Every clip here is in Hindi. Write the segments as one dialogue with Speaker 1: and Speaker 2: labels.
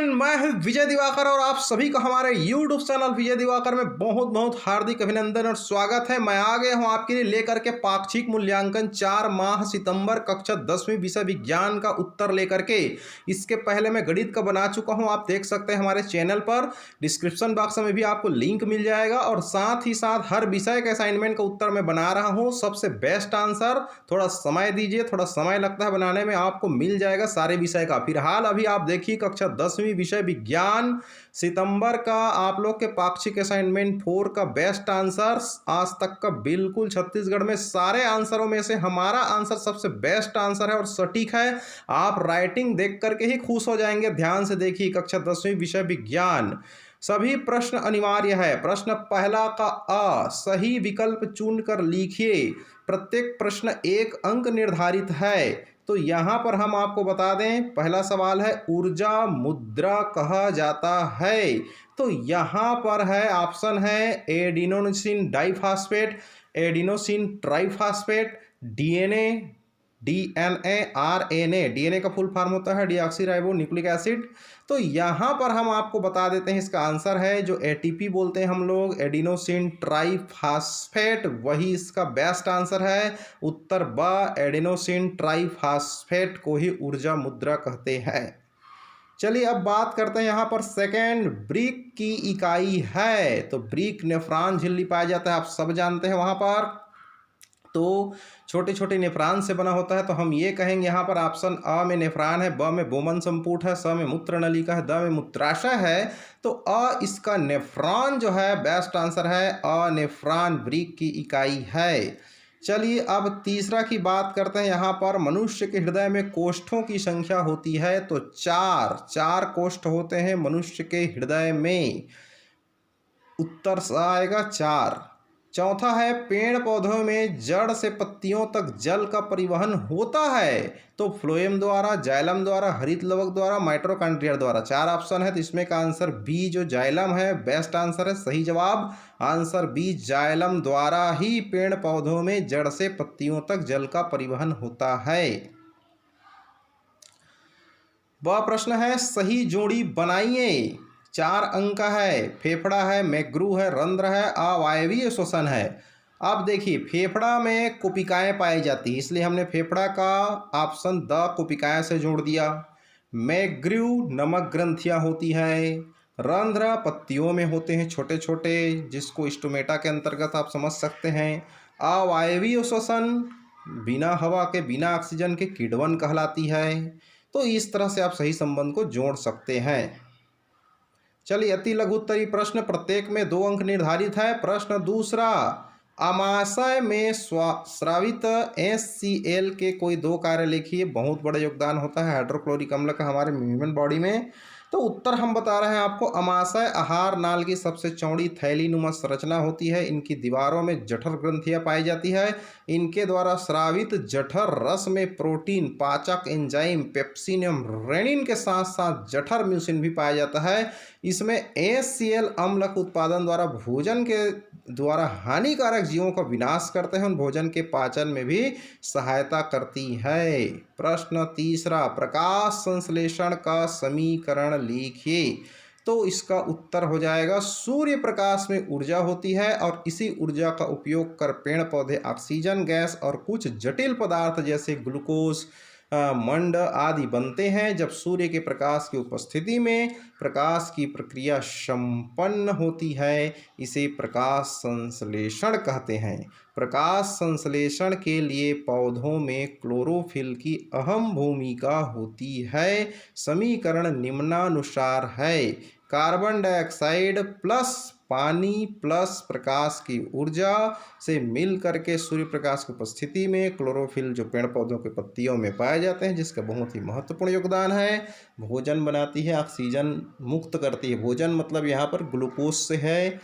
Speaker 1: फ्रेंड, मैं हूं विजय दिवाकर और आप सभी का हमारे YouTube चैनल विजय दिवाकर में बहुत बहुत हार्दिक अभिनंदन और स्वागत है। मैं आ गया हूं आपके लिए लेकर के पाक्षिक मूल्यांकन 4 माह सितंबर कक्षा 10वीं विषय विज्ञान का उत्तर लेकर के। इसके पहले मैं गणित का बना चुका हूं, आप देख सकते हैं हमारे चैनल पर। डिस्क्रिप्शन बॉक्स में भी आपको लिंक मिल जाएगा और साथ ही साथ हर विषय के असाइनमेंट का उत्तर मैं बना रहा हूँ। सबसे बेस्ट आंसर, थोड़ा समय दीजिए, थोड़ा समय लगता है बनाने में, आपको मिल जाएगा सारे विषय का। फिलहाल अभी आप देखिए कक्षा 10वीं विषय विज्ञान सितंबर का आप लोग के पाक्षिक असाइनमेंट 4 का बेस्ट आंसर आज तक का बिल्कुल छत्तीसगढ़ में सारे आंसरों में से हमारा आंसर सबसे बेस्ट आंसर है और सटीक है। आप राइटिंग देख करके ही खुश हो जाएंगे। ध्यान से देखिए कक्षा 10वीं विषय विज्ञान, सभी प्रश्न अनिवार्य है। प्रश्न पहला का अ सही विकल्प चुनकर लिखिए। प्रत्येक प्रश्न 1 अंक निर्धारित है। तो यहाँ पर हम आपको बता दें, पहला सवाल है ऊर्जा मुद्रा कहा जाता है। तो यहाँ पर है ऑप्शन है adenosine diphosphate, adenosine triphosphate, DNA, DNA, RNA. DNA का फुल फॉर्म होता है डीऑक्सीराइबो न्यूक्लिक एसिड। तो यहाँ पर हम आपको बता देते हैं इसका आंसर है जो एटीपी बोलते हैं हम लोग, एडिनोसिन ट्राइफॉस्फेट, वही इसका बेस्ट आंसर है। उत्तर ब, एडिनोसिन ट्राइफॉस्फेट को ही ऊर्जा मुद्रा कहते हैं। चलिए अब बात करते हैं यहाँ पर सेकेंड, ब्रिक की इकाई है। तो ब्रिक नेफ्रॉन झिल्ली पाया जाता है, आप सब जानते हैं। वहाँ पर तो छोटे छोटे नेफ्रॉन से बना होता है। तो हम ये कहेंगे यहाँ पर ऑप्शन अ में नेफ्रॉन है, ब में बोमन संपुट है, स में मूत्र नलिका है, द में मूत्राशय है। तो अ इसका नेफ्रॉन जो है बेस्ट आंसर है। अ नेफ्रॉन ब्रिक की इकाई है। चलिए अब तीसरा की बात करते हैं। यहाँ पर मनुष्य के हृदय में कोष्ठों की संख्या होती है। तो चार कोष्ठ होते हैं मनुष्य के हृदय में। उत्तर आएगा 4। चौथा है पेड़ पौधों में जड़ से पत्तियों तक जल का परिवहन होता है। तो फ्लोएम द्वारा, जाइलम द्वारा, हरित लवक द्वारा, माइटोकॉन्ड्रिया द्वारा। 4 ऑप्शन है तो इसमें का आंसर बी जो जाइलम है बेस्ट आंसर है। सही जवाब आंसर बी, जाइलम द्वारा ही पेड़ पौधों में जड़ से पत्तियों तक जल का परिवहन होता है। वह प्रश्न है सही जोड़ी बनाइए। 4 अंक का है। फेफड़ा है, मैग्रू है, रंध्र है, अवायवीय श्वसन है। अब देखिए फेफड़ा में कोशिकाएं पाई जाती है, इसलिए हमने फेफड़ा का ऑप्शन द कोशिकाएं से जोड़ दिया। मैग्रू नमक ग्रंथियां होती है। रंध्र पत्तियों में होते हैं छोटे छोटे, जिसको स्टोमेटा के अंतर्गत आप समझ सकते हैं। अवायवीय श्वसन बिना हवा के, बिना ऑक्सीजन के किण्वन कहलाती है। तो इस तरह से आप सही संबंध को जोड़ सकते हैं। चलिए अति लघु उत्तरीय प्रश्न, प्रत्येक में 2 अंक निर्धारित है। प्रश्न दूसरा, आमाशय में स्रावित HCl के कोई 2 कार्य लिखिए। बहुत बड़ा योगदान होता है हाइड्रोक्लोरिक अम्ल का हमारे ह्यूमन बॉडी में। तो उत्तर हम बता रहे हैं आपको, अमाशय आहार नाल की सबसे चौड़ी थैलीनुमा संरचना होती है। इनकी दीवारों में जठर ग्रंथियां पाई जाती है। इनके द्वारा स्रावित जठर रस में प्रोटीन, पाचक एंजाइम, पेप्सिन एवं रेनिन के साथ साथ जठर म्यूसिन भी पाया जाता है। इसमें HCl अम्ल के उत्पादन द्वारा भोजन के द्वारा हानिकारक जीवों का विनाश करते हैं और भोजन के पाचन में भी सहायता करती है। प्रश्न तीसरा, प्रकाश संश्लेषण का समीकरण लिखिए। तो इसका उत्तर हो जाएगा सूर्य प्रकाश में ऊर्जा होती है और इसी ऊर्जा का उपयोग कर पेड़ पौधे ऑक्सीजन गैस और कुछ जटिल पदार्थ जैसे ग्लूकोज, मंड आदि बनते हैं। जब सूर्य के प्रकाश की उपस्थिति में प्रकाश की प्रक्रिया संपन्न होती है, इसे प्रकाश संश्लेषण कहते हैं। प्रकाश संश्लेषण के लिए पौधों में क्लोरोफिल की अहम भूमिका होती है। समीकरण निम्नानुसार है, कार्बन डाइऑक्साइड प्लस पानी प्लस प्रकाश की ऊर्जा से मिल करके सूर्य प्रकाश की उपस्थिति में क्लोरोफिल जो पेड़ पौधों के पत्तियों में पाए जाते हैं, जिसका बहुत ही महत्वपूर्ण योगदान है। भोजन बनाती है, ऑक्सीजन मुक्त करती है। भोजन मतलब यहाँ पर ग्लूकोज से है,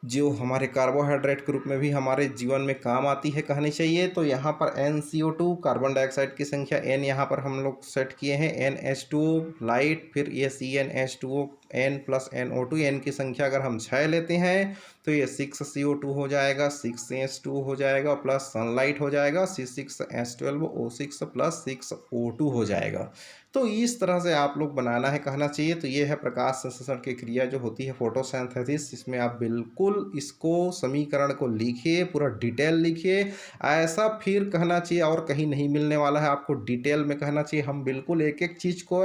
Speaker 1: जो हमारे कार्बोहाइड्रेट के रूप में भी हमारे जीवन में काम आती है कहनी चाहिए। तो यहाँ पर NCO2 कार्बन डाइऑक्साइड की संख्या N यहाँ पर हम लोग सेट किए हैं, NH2 लाइट, फिर ये CnH2O, N plus NO2, N की संख्या अगर हम 6 लेते हैं तो ये 6CO2 हो जाएगा, 6H2 हो जाएगा, प्लस सनलाइट हो जाएगा, C6H12O6 प्लस 6O2 हो जाएगा। तो तो इस तरह से आप लोग बनाना है कहना चाहिए। तो ये है प्रकाश संश्लेषण की क्रिया जो होती है फोटोसिंथेसिस। इसमें आप बिल्कुल इसको समीकरण को लिखिए, पूरा डिटेल लिखिए, ऐसा फिर कहना चाहिए और कहीं नहीं मिलने वाला है आपको, डिटेल में कहना चाहिए। हम बिल्कुल एक एक चीज़ को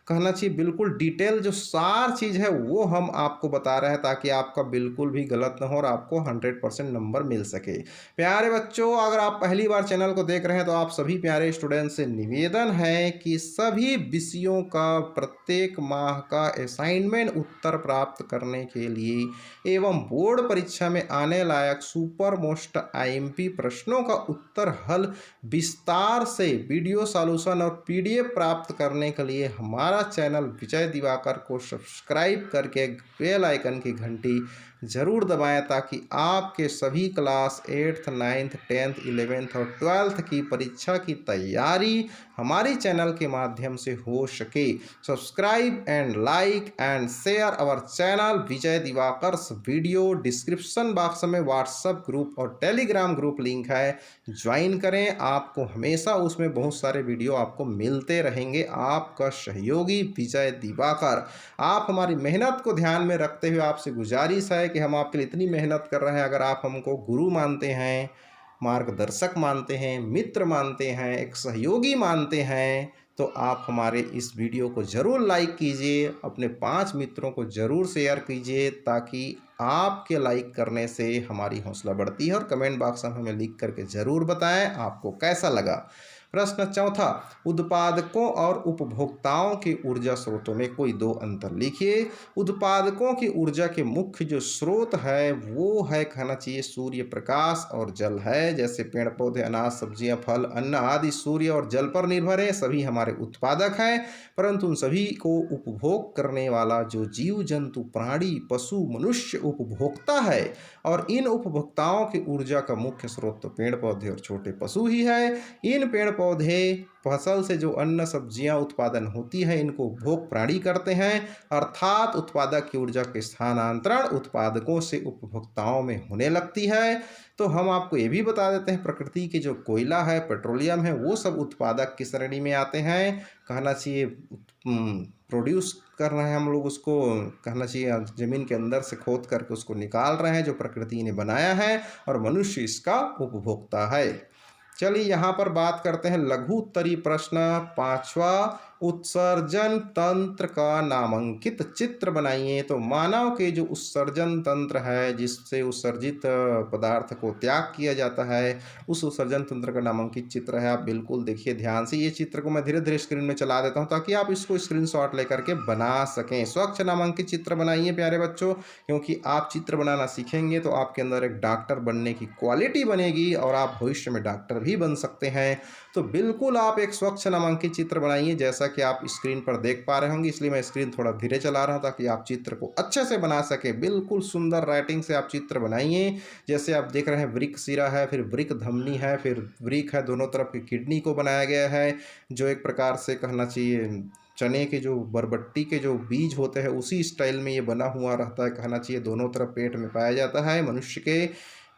Speaker 1: कहना चाहिए, बिल्कुल डिटेल जो सार चीज़ है वो हम आपको बता रहे हैं, ताकि आपका बिल्कुल भी गलत ना हो और आपको 100% नंबर मिल सके। प्यारे बच्चों, अगर आप पहली बार चैनल को देख रहे हैं तो आप सभी प्यारे स्टूडेंट से निवेदन है कि सभी विषयों का प्रत्येक माह का असाइनमेंट उत्तर प्राप्त करने के लिए एवं बोर्ड परीक्षा में आने लायक सुपर मोस्ट आईएमपी प्रश्नों का उत्तर हल विस्तार से वीडियो सॉल्यूशन और पीडीएफ प्राप्त करने के लिए हमारा चैनल विजय दिवाकर को सब्सक्राइब करके बेल आइकन की घंटी ज़रूर दबाएं, ताकि आपके सभी class 8th 9th 10th 11th और 12th की परीक्षा की तैयारी हमारी चैनल के माध्यम से हो सके। Subscribe and like and share our channel Vijay Diwakar. Video description box में व्हाट्सएप ग्रुप और टेलीग्राम ग्रुप लिंक है, ज्वाइन करें। आपको हमेशा उसमें बहुत सारे वीडियो आपको मिलते रहेंगे। आपका सहयोगी विजय दिवाकर। आप हमारी मेहनत को ध्यान में रखते हुए आपसे गुजारिश है कि हम आपके लिए इतनी मेहनत कर रहे हैं, अगर आप हमको गुरु मानते हैं, मार्गदर्शक मानते हैं, मित्र मानते हैं, एक सहयोगी मानते हैं, तो आप हमारे इस वीडियो को ज़रूर लाइक कीजिए, अपने 5 मित्रों को ज़रूर शेयर कीजिए, ताकि आपके लाइक करने से हमारी हौसला बढ़ती है। और कमेंट बॉक्स में हमें लिख करके ज़रूर बताएं आपको कैसा लगा। प्रश्न चौथा, उत्पादकों और उपभोक्ताओं के ऊर्जा स्रोतों में कोई 2 अंतर लिखिए। उत्पादकों की ऊर्जा के मुख्य जो स्रोत है वो है कहना चाहिए सूर्य प्रकाश और जल है। जैसे पेड़ पौधे, अनाज, सब्जियां, फल, अन्न आदि सूर्य और जल पर निर्भर है, सभी हमारे उत्पादक हैं। परंतु उन सभी को उपभोग करने वाला जो जीव जंतु, प्राणी, पशु, मनुष्य उपभोक्ता है, और इन उपभोक्ताओं की ऊर्जा का मुख्य स्रोत तो पेड़ पौधे और छोटे पशु ही है। इन पेड़ पौधे फसल से जो अन्न सब्जियां उत्पादन होती है, इनको उपभोग प्राणी करते हैं, अर्थात उत्पादक की ऊर्जा के स्थानांतरण उत्पादकों से उपभोक्ताओं में होने लगती है। तो हम आपको ये भी बता देते हैं, प्रकृति के जो कोयला है, पेट्रोलियम है, वो सब उत्पादक की श्रेणी में आते हैं। कहना चाहिए प्रोड्यूस कर रहे हैं हम लोग उसको, कहना चाहिए ज़मीन के अंदर से खोद करके उसको निकाल रहे हैं, जो प्रकृति ने बनाया है, और मनुष्य इसका उपभोक्ता है। चलिए यहाँ पर बात करते हैं लघु उत्तरीय प्रश्न 5वां, उत्सर्जन तंत्र का नामांकित चित्र बनाइए। तो मानव के जो उत्सर्जन तंत्र है, जिससे उत्सर्जित पदार्थ को त्याग किया जाता है, उस उत्सर्जन तंत्र का नामांकित चित्र है। आप बिल्कुल देखिए ध्यान से, ये चित्र को मैं धीरे धीरे स्क्रीन में चला देता हूँ, ताकि आप इसको स्क्रीनशॉट लेकर के बना सकें। स्वच्छ नामांकित चित्र बनाइए प्यारे बच्चों, क्योंकि आप चित्र बनाना सीखेंगे तो आपके अंदर एक डॉक्टर बनने की क्वालिटी बनेगी, और आप भविष्य में डॉक्टर भी बन सकते हैं। तो बिल्कुल आप एक स्वच्छ नामांकित चित्र बनाइए, जैसा कि आप स्क्रीन पर देख पा रहे होंगे। इसलिए मैं स्क्रीन थोड़ा धीरे चला रहा हूं, ताकि आप चित्र को अच्छे से बना सके। बिल्कुल सुंदर राइटिंग से आप चित्र बनाइए। जैसे आप देख रहे हैं, वृक्क सिरा है, फिर वृक्क धमनी है, फिर वृक्क है, दोनों तरफ की किडनी को बनाया गया है, जो एक प्रकार से कहना चाहिए चने के जो बरबट्टी के जो बीज होते हैं, उसी स्टाइल में ये बना हुआ रहता है, कहना चाहिए दोनों तरफ पेट में पाया जाता है मनुष्य के।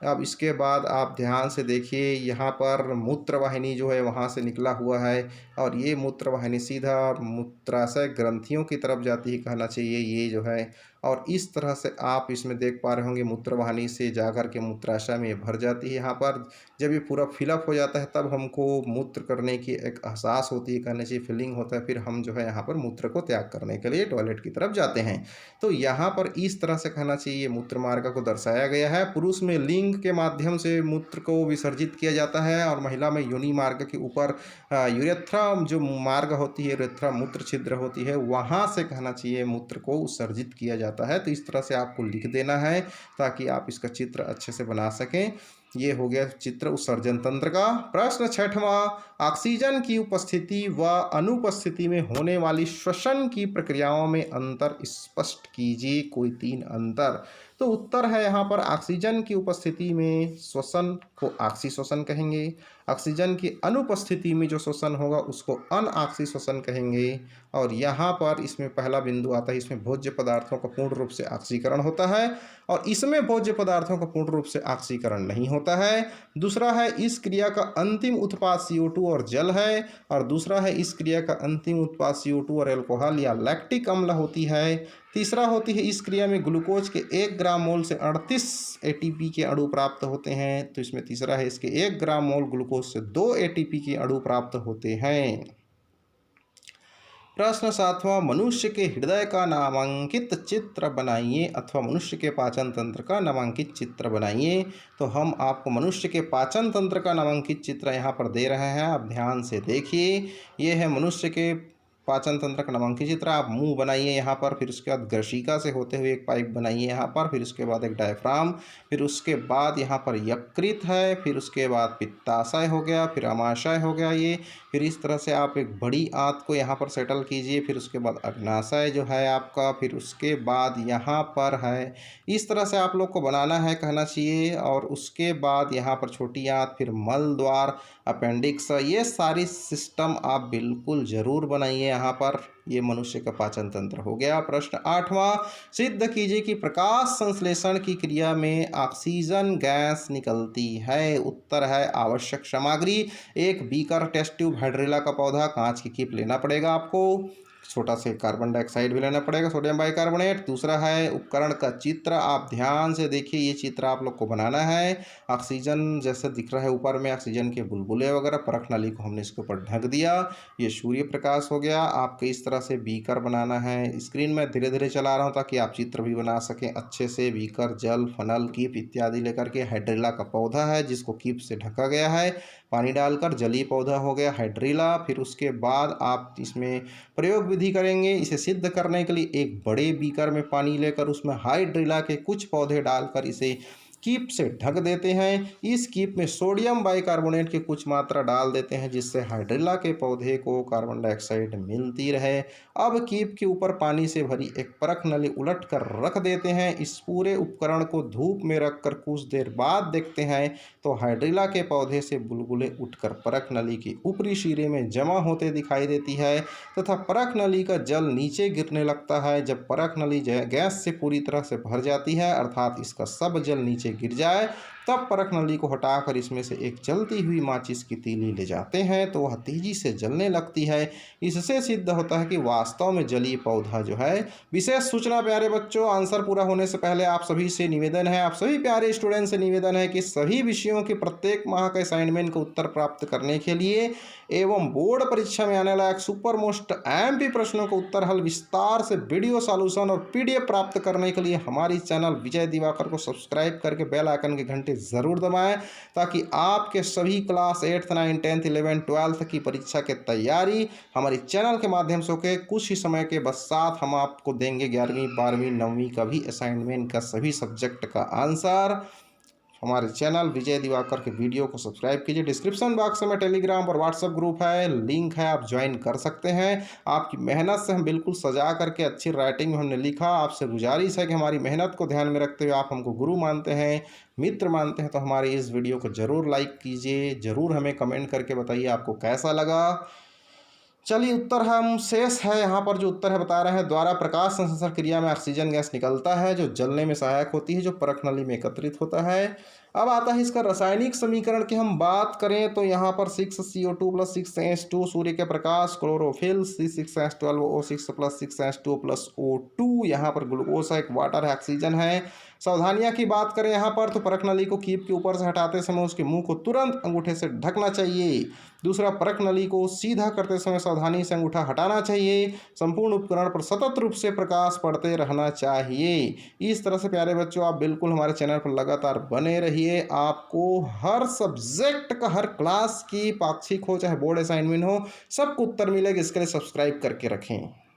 Speaker 1: अब इसके बाद आप ध्यान से देखिए, यहाँ पर मूत्रवाहिनी जो है वहाँ से निकला हुआ है, और ये मूत्रवाहिनी सीधा मूत्राशय ग्रंथियों की तरफ जाती है, कहना चाहिए ये जो है। और इस तरह से आप इसमें देख पा रहे होंगे, मूत्रवाहिनी से जाकर के मूत्राशय में ये भर जाती है। यहाँ पर जब ये पूरा फिलअप हो जाता है, तब हमको मूत्र करने की एक एहसास होती है, कहना चाहिए फीलिंग होता है। फिर हम जो है यहाँ पर मूत्र को त्याग करने के लिए टॉयलेट की तरफ जाते हैं। तो यहाँ पर इस तरह से कहना चाहिए मूत्र मार्ग को दर्शाया गया है। पुरुष में लिंग के माध्यम से मूत्र को विसर्जित किया जाता है, और महिला में योनि मार्ग के ऊपर यूरेथ्रा जो मार्ग होती है, यूरेथ्रा मूत्र छिद्र होती है, वहाँ से कहना चाहिए मूत्र को उत्सर्जित किया जाता है। तो इस तरह से आपको लिख देना है, ताकि आप इसका चित्र अच्छे से बना सकें। ये हो गया चित्र उत्सर्जन तंत्र का। प्रश्न 6वां, ऑक्सीजन की उपस्थिति व अनुपस्थिति में होने वाली श्वसन की प्रक्रियाओं में अंतर स्पष्ट कीजिए। कोई 3 अंतर। तो उत्तर है यहाँ पर, ऑक्सीजन की उपस्थिति में श्वसन को ऑक्सीश्वसन कहेंगे, ऑक्सीजन की अनुपस्थिति में जो श्वसन होगा उसको अनऑक्सी श्वसन कहेंगे। और यहाँ पर इसमें पहला बिंदु आता है, इसमें भोज्य पदार्थों का पूर्ण रूप से ऑक्सीकरण होता है और इसमें भोज्य पदार्थों का पूर्ण रूप से ऑक्सीकरण नहीं होता है। दूसरा है इस क्रिया का अंतिम उत्पाद CO2 और जल है, और दूसरा है इस क्रिया का अंतिम उत्पाद CO2 और अल्कोहल या लैक्टिक अम्ल होती है। तीसरा होती है इस क्रिया में ग्लूकोज के 1 ग्राम मोल से 38 ATP के अणु प्राप्त होते हैं। तो इसमें तीसरा है इसके 1 ग्राम मोल ग्लूकोज से 2 ATP के अणु प्राप्त होते हैं। प्रश्न 7वां, मनुष्य के हृदय का नामांकित चित्र बनाइए अथवा मनुष्य के पाचन तंत्र का नामांकित चित्र बनाइए। तो हम आपको मनुष्य के पाचन तंत्र का नामांकित चित्र यहाँ पर दे रहे हैं, आप ध्यान से देखिए। ये है मनुष्य के पाचन तंत्र का नामांकित चित्र। आप मुंह बनाइए यहाँ पर, फिर उसके बाद ग्रशिका से होते हुए एक पाइप बनाइए यहाँ पर, फिर उसके बाद एक डायफ्राम, फिर उसके बाद यहाँ पर यकृत है, फिर उसके बाद पित्ताशय हो गया, फिर अमाशय हो गया ये। फिर इस तरह से आप एक बड़ी आंत को यहाँ पर सेटल कीजिए, फिर उसके बाद अग्नाशय जो है आपका, फिर उसके बाद यहाँ पर है। इस तरह से आप लोग को बनाना है कहना चाहिए। और उसके बाद यहाँ पर छोटी आंत, फिर मल द्वार, अपेंडिक्स, ये सारी सिस्टम आप बिल्कुल ज़रूर बनाइए यहाँ पर। ये मनुष्य का पाचन तंत्र हो गया। प्रश्न 8वां, सिद्ध कीजिए कि प्रकाश संश्लेषण की क्रिया में ऑक्सीजन गैस निकलती है। उत्तर है आवश्यक सामग्री, एक बीकर, टेस्ट ट्यूब, हाइड्रेला का पौधा, कांच की कीप लेना पड़ेगा आपको, छोटा से कार्बन डाइऑक्साइड भी लेना पड़ेगा, सोडियम बाइकार्बोनेट। दूसरा है उपकरण का चित्र, आप ध्यान से देखिए, ये चित्र आप लोग को बनाना है। ऑक्सीजन जैसे दिख रहा है ऊपर में, ऑक्सीजन के बुलबुले वगैरह, परख नली को हमने इसके ऊपर ढक दिया। ये सूर्य प्रकाश हो गया। आपको इस तरह से बीकर बनाना है। स्क्रीन में धीरे धीरे चला रहा हूँ ताकि आप चित्र भी बना सकें अच्छे से। बीकर, जल, फनल, कीप इत्यादि लेकर के, हाइड्रेला का पौधा है जिसको कीप से ढका गया है पानी डालकर, जलीय पौधा हो गया हाइड्रेला। फिर उसके बाद आप इसमें प्रयोग विधि करेंगे। इसे सिद्ध करने के लिए एक बड़े बीकर में पानी लेकर उसमें हाइड्रेला के कुछ पौधे डालकर इसे कीप से ढक देते हैं। इस कीप में सोडियम बाइकार्बोनेट की कुछ मात्रा डाल देते हैं जिससे हाइड्रेला के पौधे को कार्बन डाइऑक्साइड मिलती रहे। अब कीप के ऊपर पानी से भरी एक परख नली उलट कर रख देते हैं। इस पूरे उपकरण को धूप में रखकर कुछ देर बाद देखते हैं तो हाइड्रेला के पौधे से बुलबुले उठकर परख नली की ऊपरी सिरे में जमा होते दिखाई देती है तथा परख नली का जल नीचे गिरने लगता है। जब परख नली गैस से पूरी तरह से भर जाती है, अर्थात इसका सब जल नीचे गिर जाए, तब परख नली को हटाकर इसमें से एक जलती हुई माचिस की तीली ले जाते हैं तो वह तेजी से जलने लगती है। इससे सिद्ध होता है कि वास्तव में जलीय पौधा जो है। विशेष सूचना प्यारे बच्चों, आंसर पूरा होने से पहले आप सभी से निवेदन है, आप सभी प्यारे स्टूडेंट से निवेदन है कि सभी विषयों के प्रत्येक माह के असाइनमेंट का उत्तर प्राप्त करने के लिए एवं बोर्ड परीक्षा में आने लायक सुपर मोस्ट MP प्रश्नों का उत्तर हल विस्तार से वीडियो सॉल्यूशन और PDF प्राप्त करने के लिए हमारी चैनल विजय दिवाकर को सब्सक्राइब करके बेल आइकन के घंटे ज़रूर दबाएं ताकि आपके सभी class 8th 9th 10th 11th 12th की परीक्षा की तैयारी हमारी चैनल के माध्यम से होकर कुछ ही समय के पश्चात हम आपको देंगे 11वीं 12वीं 9वीं का भी असाइनमेंट का सभी सब्जेक्ट का आंसर। हमारे चैनल विजय दिवाकर के वीडियो को सब्सक्राइब कीजिए। डिस्क्रिप्शन बॉक्स में टेलीग्राम और व्हाट्सएप ग्रुप है, लिंक है, आप ज्वाइन कर सकते हैं। आपकी मेहनत से हम बिल्कुल सजा करके अच्छी राइटिंग में हमने लिखा। आपसे गुजारिश है कि हमारी मेहनत को ध्यान में रखते हुए आप हमको गुरु मानते हैं, मित्र मानते हैं तो हमारी इस वीडियो को ज़रूर लाइक कीजिए, ज़रूर हमें कमेंट करके बताइए आपको कैसा लगा। चलिए उत्तर हम शेष है यहाँ पर जो उत्तर है बता रहे हैं। द्वारा प्रकाश संश्लेषण क्रिया में ऑक्सीजन गैस निकलता है जो जलने में सहायक होती है, जो परख नली में एकत्रित होता है। अब आता है इसका रासायनिक समीकरण की हम बात करें तो यहाँ पर 6CO2 + 6H2 सूर्य के प्रकाश, क्लोरोफिल C6H12O6 + 6H2 + O2, यहाँ पर ग्लूकोज है, एक वाटर है, ऑक्सीजन है। सावधानियां की बात करें यहाँ पर तो परख नली को कीप के ऊपर से हटाते समय उसके मुंह को तुरंत अंगूठे से ढकना चाहिए। दूसरा, परख नली को सीधा करते समय सावधानी से अंगूठा हटाना चाहिए। संपूर्ण उपकरण पर सतत रूप से प्रकाश पड़ते रहना चाहिए। इस तरह से प्यारे बच्चों आप बिल्कुल हमारे चैनल पर लगातार बने रहिए। आपको हर सब्जेक्ट का, हर क्लास की पाक्षिक हो चाहे बोर्ड असाइनमेंट हो, सबको उत्तर मिलेगा। इसके लिए सब्सक्राइब करके रखें।